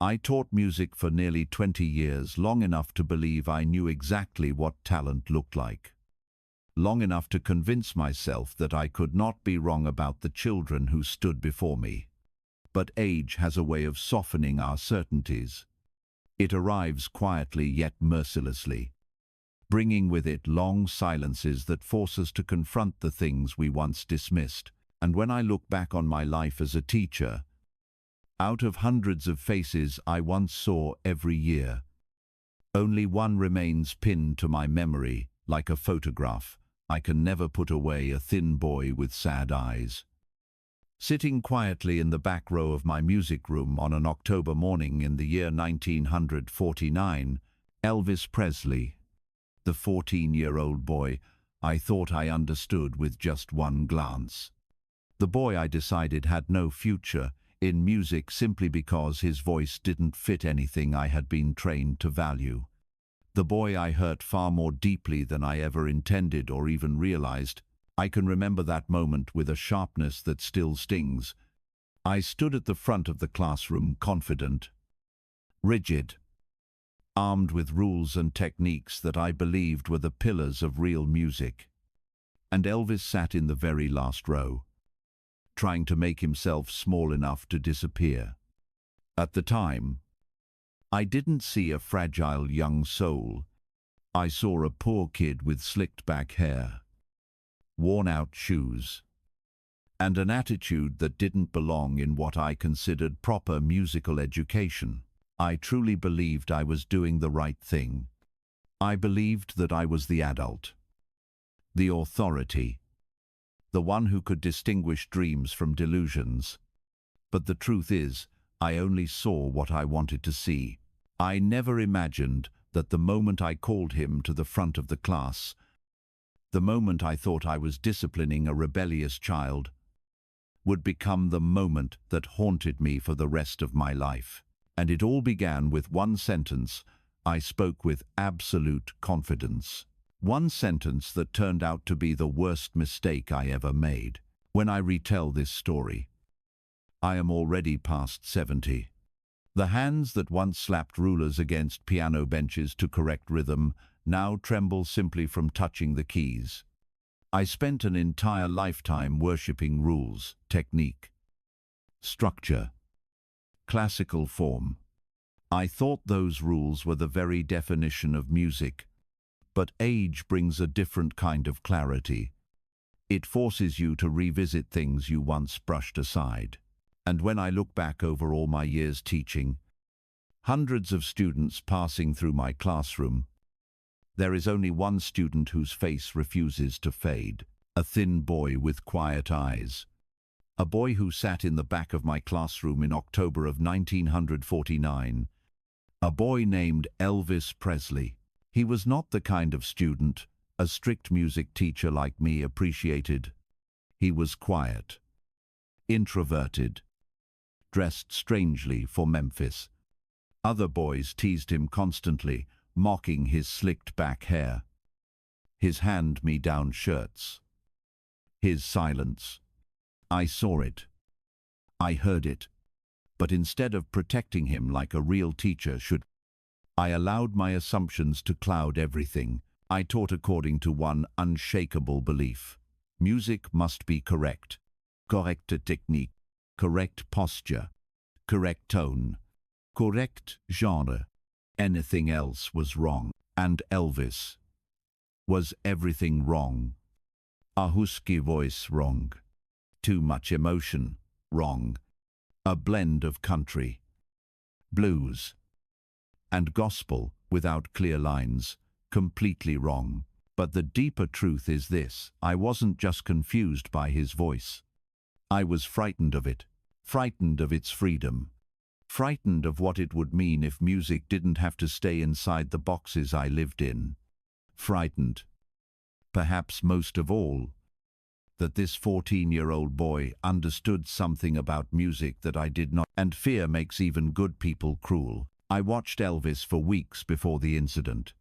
I taught music for nearly 20 years, long enough to believe I knew exactly what talent looked like. Long enough to convince myself that I could not be wrong about the children who stood before me. But age has a way of softening our certainties. It arrives quietly yet mercilessly, bringing with it long silences that force us to confront the things we once dismissed. And when I look back on my life as a teacher, out of hundreds of faces I once saw every year, only one remains pinned to my memory like a photograph I can never put away: a thin boy with sad eyes. Sitting quietly in the back row of my music room on an October morning in the year 1949, Elvis Presley, the 14-year-old boy I thought I understood with just one glance. The boy I decided had no future in music simply because his voice didn't fit anything I had been trained to value. The boy I hurt far more deeply than I ever intended or even realized. I can remember that moment with a sharpness that still stings. I stood at the front of the classroom, confident, rigid, armed with rules and techniques that I believed were the pillars of real music. And Elvis sat in the very last row, trying to make himself small enough to disappear. At the time, I didn't see a fragile young soul. I saw a poor kid with slicked back hair, worn-out shoes, and an attitude that didn't belong in what I considered proper musical education. I truly believed I was doing the right thing. I believed that I was the adult, the authority, the one who could distinguish dreams from delusions. But the truth is, I only saw what I wanted to see. I never imagined that the moment I called him to the front of the class, the moment I thought I was disciplining a rebellious child, would become the moment that haunted me for the rest of my life. And it all began with one sentence I spoke with absolute confidence. One sentence that turned out to be the worst mistake I ever made. When I retell this story, I am already past 70. The hands that once slapped rulers against piano benches to correct rhythm now tremble simply from touching the keys. I spent an entire lifetime worshipping rules, technique, structure, classical form. I thought those rules were the very definition of music. But age brings a different kind of clarity. It forces you to revisit things you once brushed aside. And when I look back over all my years teaching, hundreds of students passing through my classroom, there is only one student whose face refuses to fade. A thin boy with quiet eyes. A boy who sat in the back of my classroom in October of 1949. A boy named Elvis Presley. He was not the kind of student a strict music teacher like me appreciated. He was quiet, introverted, dressed strangely for Memphis. Other boys teased him constantly, mocking his slicked back hair, his hand-me-down shirts, his silence. I saw it. I heard it. But instead of protecting him like a real teacher should, I allowed my assumptions to cloud everything. I taught according to one unshakable belief. Music must be correct. Correcte technique, correct posture, correct tone, correct genre. Anything else was wrong. And Elvis was everything wrong. A husky voice, wrong. Too much emotion, wrong. A blend of country, blues, and gospel without clear lines, completely wrong. But the deeper truth is this: I wasn't just confused by his voice. I was frightened of it, frightened of its freedom, frightened of what it would mean if music didn't have to stay inside the boxes I lived in. Frightened, perhaps most of all, that this 14-year-old boy understood something about music that I did not. And fear makes even good people cruel. I watched Elvis for weeks before the incident.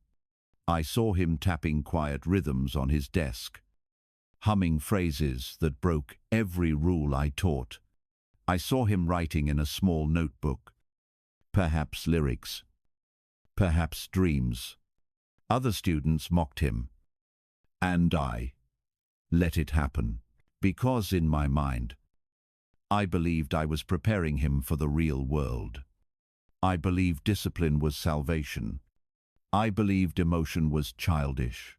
I saw him tapping quiet rhythms on his desk, humming phrases that broke every rule I taught. I saw him writing in a small notebook, perhaps lyrics, perhaps dreams. Other students mocked him, and I let it happen, because in my mind, I believed I was preparing him for the real world. I believed discipline was salvation. I believed emotion was childish.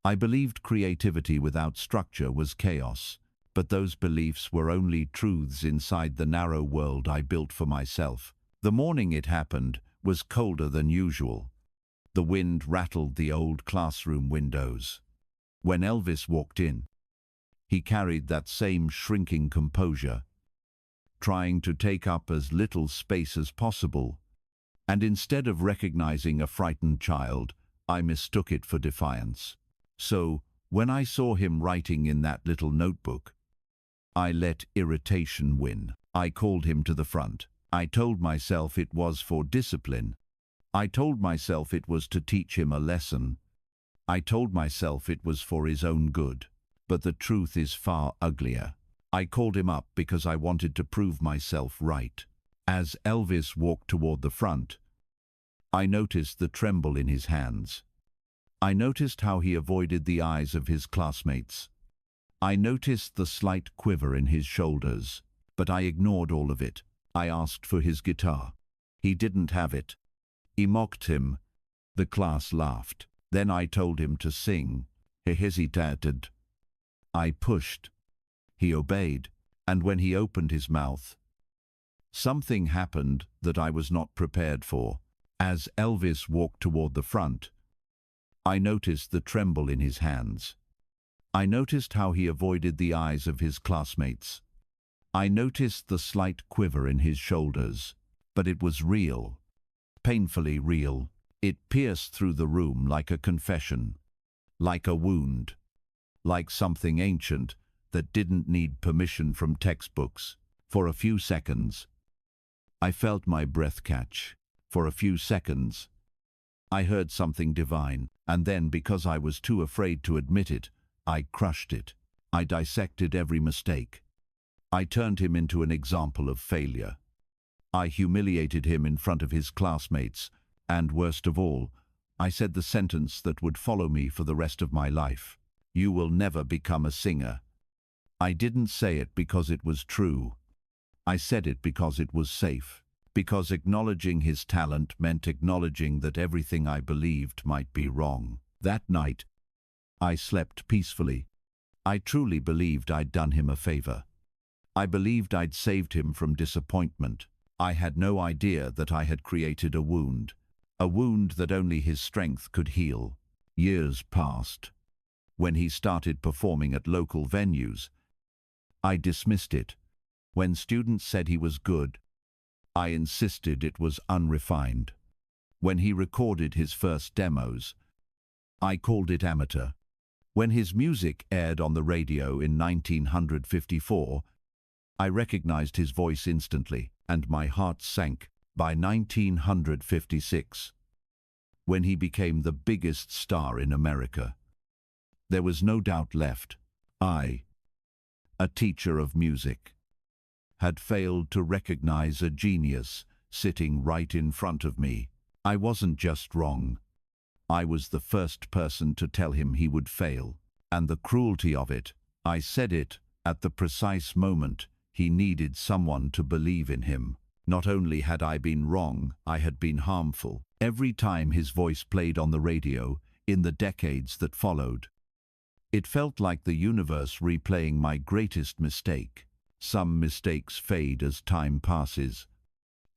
I believed creativity without structure was chaos, but those beliefs were only truths inside the narrow world I built for myself. The morning it happened was colder than usual. The wind rattled the old classroom windows. When Elvis walked in, he carried that same shrinking composure, trying to take up as little space as possible. And instead of recognizing a frightened child, I mistook it for defiance. So, when I saw him writing in that little notebook, I let irritation win. I called him to the front. I told myself it was for discipline. I told myself it was to teach him a lesson. I told myself it was for his own good. But the truth is far uglier. I called him up because I wanted to prove myself right. As Elvis walked toward the front, I noticed the tremble in his hands. I noticed how he avoided the eyes of his classmates. I noticed the slight quiver in his shoulders, but I ignored all of it. I asked for his guitar. He didn't have it. He mocked him. The class laughed. Then I told him to sing. He hesitated. I pushed. He obeyed, and when he opened his mouth, something happened that I was not prepared for. As Elvis walked toward the front, I noticed the tremble in his hands. I noticed how he avoided the eyes of his classmates. I noticed the slight quiver in his shoulders, but it was real, painfully real. It pierced through the room like a confession, like a wound, like something ancient that didn't need permission from textbooks. For a few seconds, I felt my breath catch. For a few seconds, I heard something divine, and then, because I was too afraid to admit it, I crushed it. I dissected every mistake. I turned him into an example of failure. I humiliated him in front of his classmates, and worst of all, I said the sentence that would follow me for the rest of my life. You will never become a singer. I didn't say it because it was true. I said it because it was safe. Because acknowledging his talent meant acknowledging that everything I believed might be wrong. That night, I slept peacefully. I truly believed I'd done him a favor. I believed I'd saved him from disappointment. I had no idea that I had created a wound that only his strength could heal. Years passed. When he started performing at local venues, I dismissed it. When students said he was good, I insisted it was unrefined. When he recorded his first demos, I called it amateur. When his music aired on the radio in 1954, I recognized his voice instantly, and my heart sank. By 1956, when he became the biggest star in America, there was no doubt left. I, a teacher of music, had failed to recognize a genius sitting right in front of me. I wasn't just wrong. I was the first person to tell him he would fail. And the cruelty of it, I said it at the precise moment he needed someone to believe in him. Not only had I been wrong, I had been harmful. Every time his voice played on the radio, in the decades that followed, it felt like the universe replaying my greatest mistake. Some mistakes fade as time passes,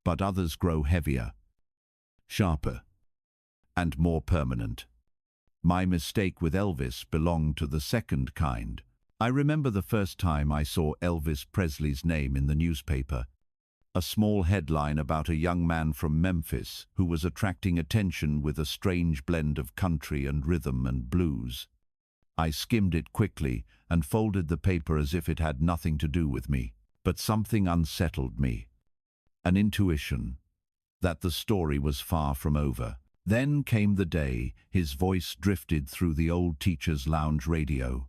but others grow heavier, sharper, and more permanent. My mistake with Elvis belonged to the second kind. I remember the first time I saw Elvis Presley's name in the newspaper. A small headline about a young man from Memphis who was attracting attention with a strange blend of country and rhythm and blues. I skimmed it quickly and folded the paper as if it had nothing to do with me. But something unsettled me. An intuition that the story was far from over. Then came the day his voice drifted through the old teacher's lounge radio.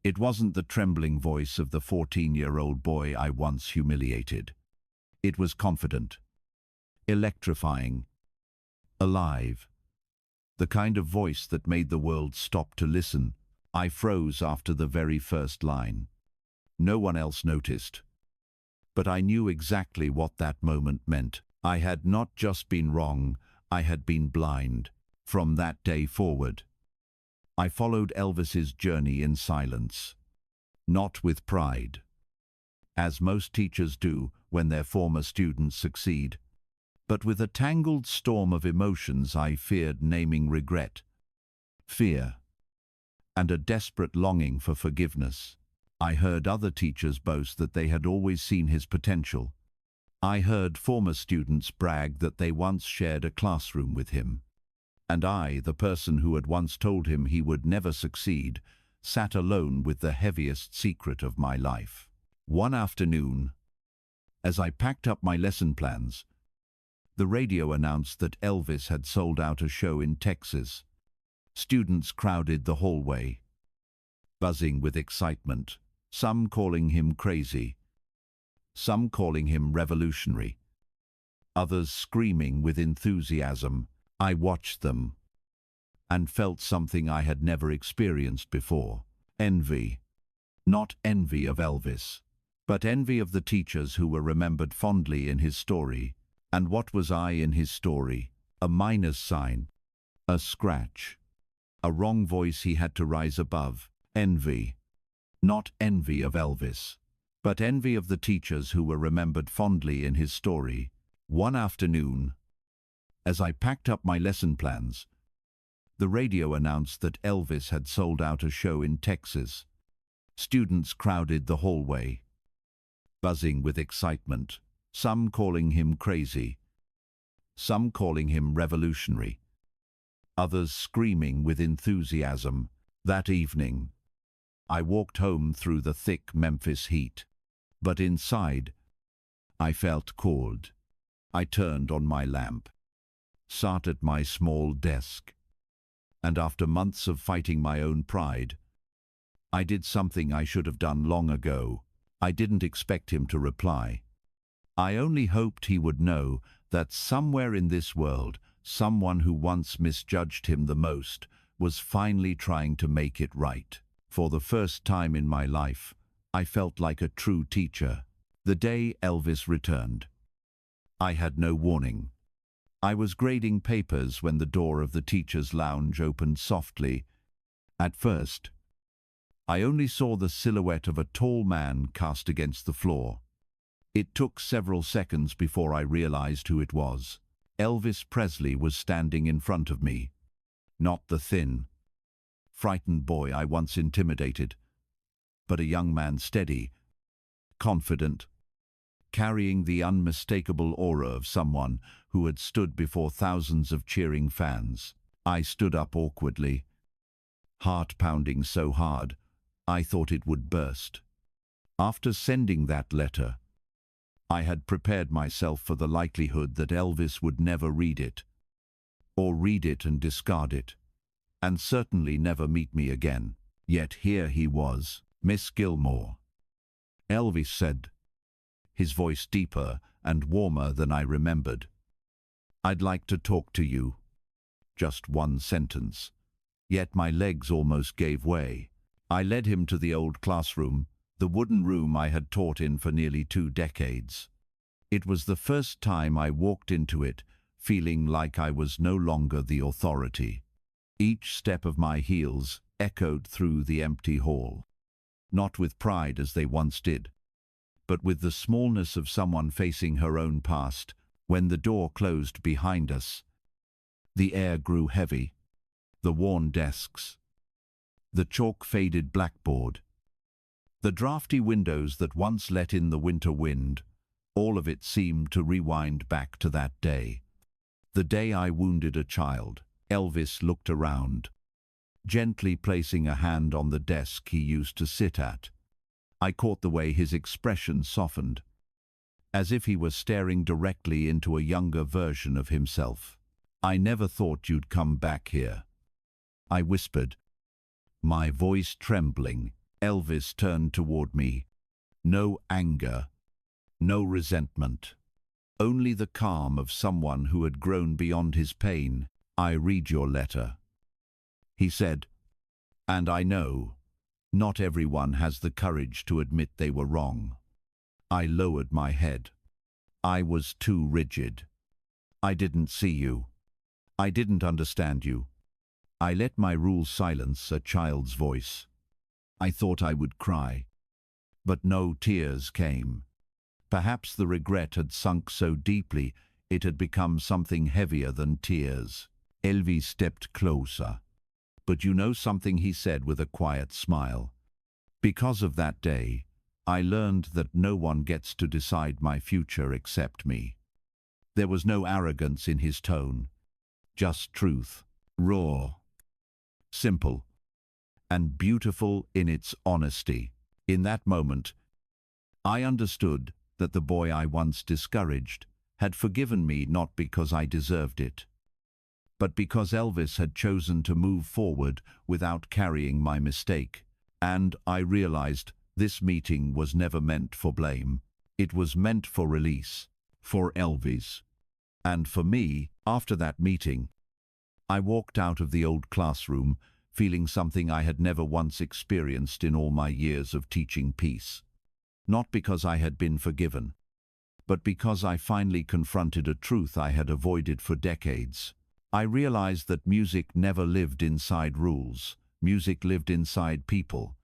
It wasn't the trembling voice of the 14-year-old boy I once humiliated. It was confident. electrifying, alive. The kind of voice that made the world stop to listen. I froze after the very first line. No one else noticed. But I knew exactly what that moment meant. I had not just been wrong, I had been blind. From that day forward, I followed Elvis's journey in silence. Not with pride, as most teachers do when their former students succeed, but with a tangled storm of emotions I feared naming: regret, fear, and a desperate longing for forgiveness. I heard other teachers boast that they had always seen his potential. I heard former students brag that they once shared a classroom with him. And I, the person who had once told him he would never succeed, sat alone with the heaviest secret of my life. One afternoon, as I packed up my lesson plans, the radio announced that Elvis had sold out a show in Texas. Students crowded the hallway, buzzing with excitement, some calling him crazy, some calling him revolutionary, others screaming with enthusiasm. I watched them and felt something I had never experienced before. Envy. Not envy of Elvis, but envy of the teachers who were remembered fondly in his story. And what was I in his story? A minus sign, a scratch, a wrong voice he had to rise above. Envy. Not envy of Elvis, but envy of the teachers who were remembered fondly in his story. One afternoon, as I packed up my lesson plans, the radio announced that Elvis had sold out a show in Texas. Students crowded the hallway, buzzing with excitement, some calling him crazy, some calling him revolutionary, others screaming with enthusiasm. That evening, I walked home through the thick Memphis heat, but inside, I felt cold. I turned on my lamp, sat at my small desk, and after months of fighting my own pride, I did something I should have done long ago. I didn't expect him to reply. I only hoped he would know that somewhere in this world, someone who once misjudged him the most was finally trying to make it right. For the first time in my life, I felt like a true teacher. The day Elvis returned, I had no warning. I was grading papers when the door of the teacher's lounge opened softly. At first, I only saw the silhouette of a tall man cast against the floor. It took several seconds before I realized who it was. Elvis Presley was standing in front of me. Not the thin, frightened boy I once intimidated, but a young man steady, confident, carrying the unmistakable aura of someone who had stood before thousands of cheering fans. I stood up awkwardly, heart pounding so hard, I thought it would burst. After sending that letter, I had prepared myself for the likelihood that Elvis would never read it, or read it and discard it, and certainly never meet me again. Yet here he was. "Miss Gilmore," Elvis said, his voice deeper and warmer than I remembered. "I'd like to talk to you." Just one sentence. Yet my legs almost gave way. I led him to the old classroom, the wooden room I had taught in for nearly 2 decades. It was the first time I walked into it feeling like I was no longer the authority. Each step of my heels echoed through the empty hall, not with pride as they once did, but with the smallness of someone facing her own past. When the door closed behind us, the air grew heavy. The worn desks, the chalk-faded blackboard, the drafty windows that once let in the winter wind, all of it seemed to rewind back to that day. The day I wounded a child. Elvis looked around, gently placing a hand on the desk he used to sit at. I caught the way his expression softened, as if he was staring directly into a younger version of himself. "I never thought you'd come back here," I whispered, my voice trembling. Elvis turned toward me. No anger, no resentment, only the calm of someone who had grown beyond his pain. "I read your letter," he said, "and I know not everyone has the courage to admit they were wrong." I lowered my head. I was too rigid. "I didn't see you. I didn't understand you." I let my rule silence a child's voice. I thought I would cry, but no tears came. Perhaps the regret had sunk so deeply it had become something heavier than tears. Elvis stepped closer. "But you know something," he said with a quiet smile. "Because of that day, I learned that no one gets to decide my future except me." There was no arrogance in his tone, just truth, raw, simple, and beautiful in its honesty. In that moment, I understood that the boy I once discouraged had forgiven me not because I deserved it, but because Elvis had chosen to move forward without carrying my mistake. And I realized this meeting was never meant for blame. It was meant for release, for Elvis. And for me, after that meeting, I walked out of the old classroom feeling something I had never once experienced in all my years of teaching peace. Not because I had been forgiven, but because I finally confronted a truth I had avoided for decades. I realized that music never lived inside rules. Music lived inside people.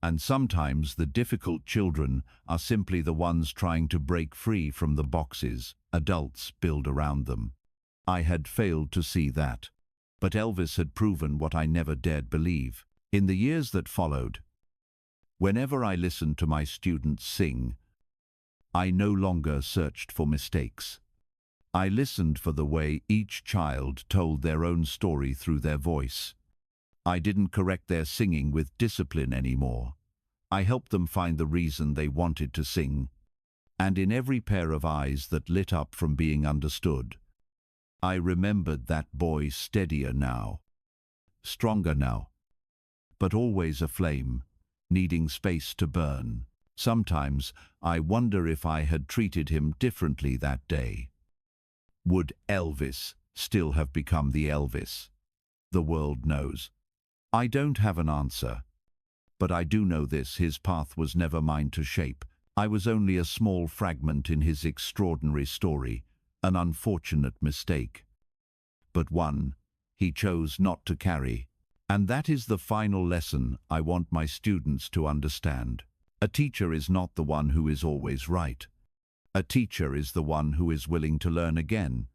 And sometimes the difficult children are simply the ones trying to break free from the boxes adults build around them. I had failed to see that. But Elvis had proven what I never dared believe. In the years that followed, whenever I listened to my students sing, I no longer searched for mistakes. I listened for the way each child told their own story through their voice. I didn't correct their singing with discipline anymore. I helped them find the reason they wanted to sing. And in every pair of eyes that lit up from being understood, I remembered that boy steadier now, stronger now, but always aflame, needing space to burn. Sometimes I wonder if I had treated him differently that day. Would Elvis still have become the Elvis the world knows? I don't have an answer, but I do know this: his path was never mine to shape. I was only a small fragment in his extraordinary story, an unfortunate mistake, but one he chose not to carry. And that is the final lesson I want my students to understand. A teacher is not the one who is always right. A teacher is the one who is willing to learn again,